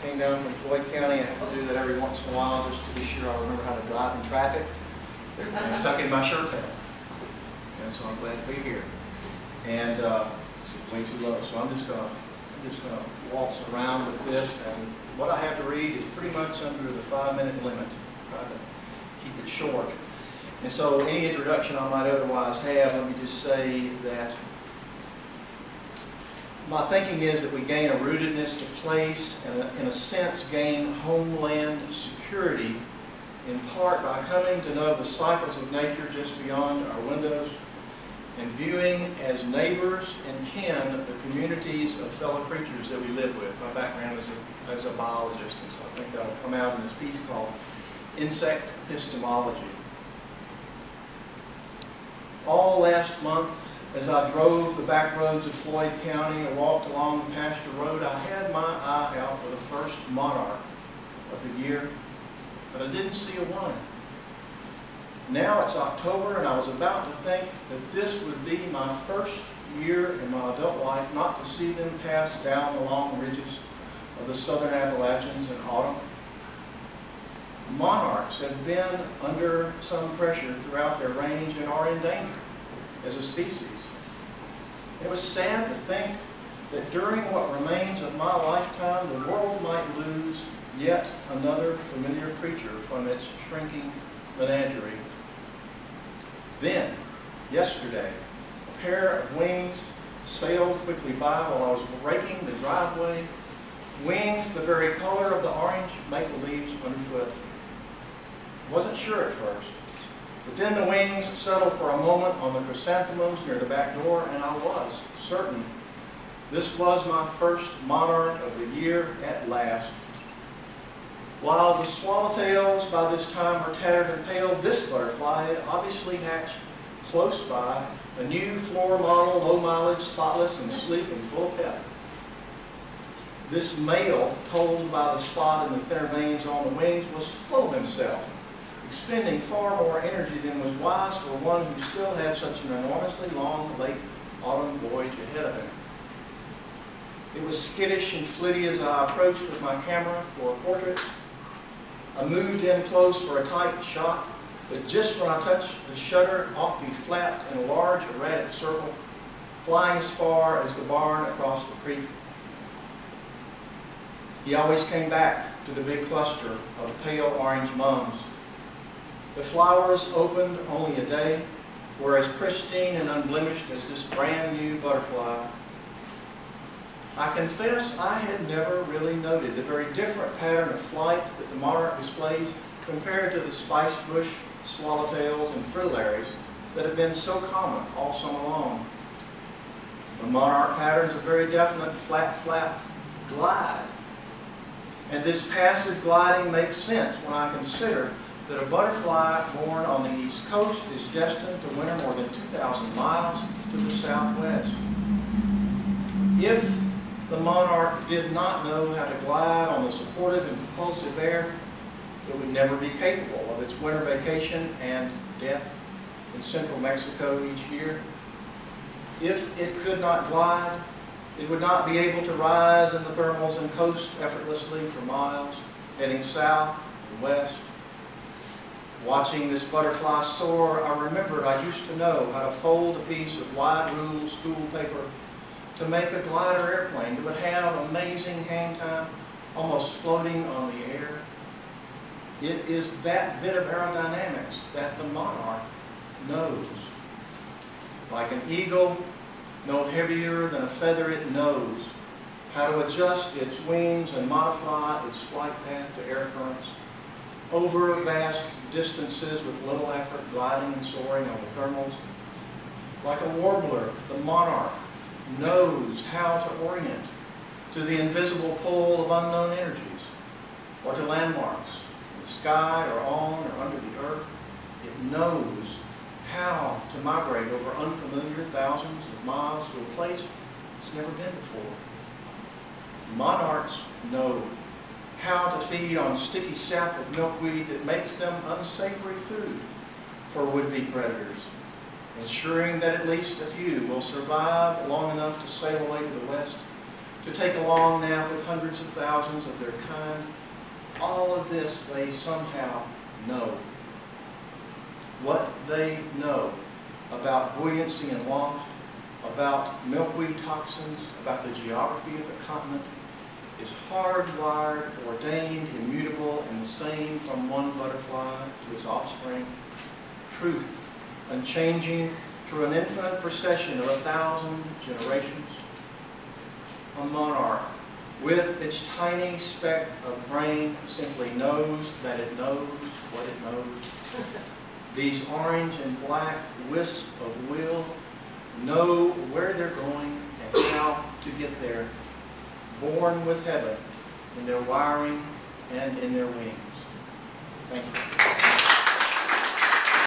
came down from Floyd County. I have to do that every once in a while just to be sure I remember how to drive in traffic and tuck in my shirt tail. And so I'm glad to be here. And it's way too low, so I'm just gonna waltz around with this. And what I have to read is pretty much under the 5-minute limit. Try to keep it short. And so any introduction I might otherwise have, let me just say that my thinking is that we gain a rootedness to place and in a sense gain homeland security in part by coming to know the cycles of nature just beyond our windows and viewing as neighbors and kin the communities of fellow creatures that we live with. My background is as a biologist, and so I think that will come out in this piece called Insect Epistemology. All last month, as I drove the back roads of Floyd County and walked along the pasture road, I had my eye out for the first monarch of the year, but I didn't see a one. Now it's October, and I was about to think that this would be my first year in my adult life not to see them pass down the long ridges of the southern Appalachians in autumn. Monarchs have been under some pressure throughout their range and are in danger as a species. It was sad to think that during what remains of my lifetime, the world might lose yet another familiar creature from its shrinking menagerie. Then, yesterday, a pair of wings sailed quickly by while I was raking the driveway. Wings the very color of the orange maple leaves underfoot. Wasn't sure at first, but then the wings settled for a moment on the chrysanthemums near the back door, and I was certain this was my first monarch of the year at last. While the swallowtails by this time were tattered and pale, this butterfly had obviously hatched close by, a new floor model, low mileage, spotless and sleek and full of pep. This male, told by the spot in the thinner veins on the wings, was full of himself, expending far more energy than was wise for one who still had such an enormously long late autumn voyage ahead of him. It was skittish and flitty as I approached with my camera for a portrait. I moved in close for a tight shot, but just when I touched the shutter, off he flapped in a large erratic circle, flying as far as the barn across the creek. He always came back to the big cluster of pale orange mums. The flowers opened only a day, were as pristine and unblemished as this brand new butterfly. I confess I had never really noted the very different pattern of flight that the monarch displays compared to the spice bush swallowtails and fritillaries that have been so common all summer long. The monarch pattern is a very definite flat flap glide. And this passive gliding makes sense when I consider that a butterfly born on the East Coast is destined to winter more than 2,000 miles to the southwest. If the monarch did not know how to glide on the supportive and propulsive air, it would never be capable of its winter vacation and death in central Mexico each year. If it could not glide, it would not be able to rise in the thermals and coast effortlessly for miles, heading south and west. Watching this butterfly soar, I remembered I used to know how to fold a piece of wide rule school paper to make a glider airplane that would have amazing hang time, almost floating on the air. It is that bit of aerodynamics that the monarch knows. Like an eagle, no heavier than a feather, it knows how to adjust its wings and modify its flight path to air currents over vast distances with little effort, gliding and soaring on the thermals. Like a warbler, the monarch knows how to orient to the invisible pull of unknown energies or to landmarks in the sky or on or under the earth. It knows how to migrate over unfamiliar thousands of miles to a place it's never been before. Monarchs know how to feed on sticky sap of milkweed that makes them unsavory food for would-be predators, ensuring that at least a few will survive long enough to sail away to the west to take a long nap with hundreds of thousands of their kind. All of this they somehow know. What they know about buoyancy and loft, about milkweed toxins, about the geography of the continent, is hardwired, ordained, immutable, and the same from one butterfly to its offspring. Truth, unchanging through an infinite procession of 1,000 generations. A monarch, with its tiny speck of brain, simply knows that it knows what it knows. These orange and black wisps of will know where they're going and how to get there, born with heaven in their wiring and in their wings. Thank you.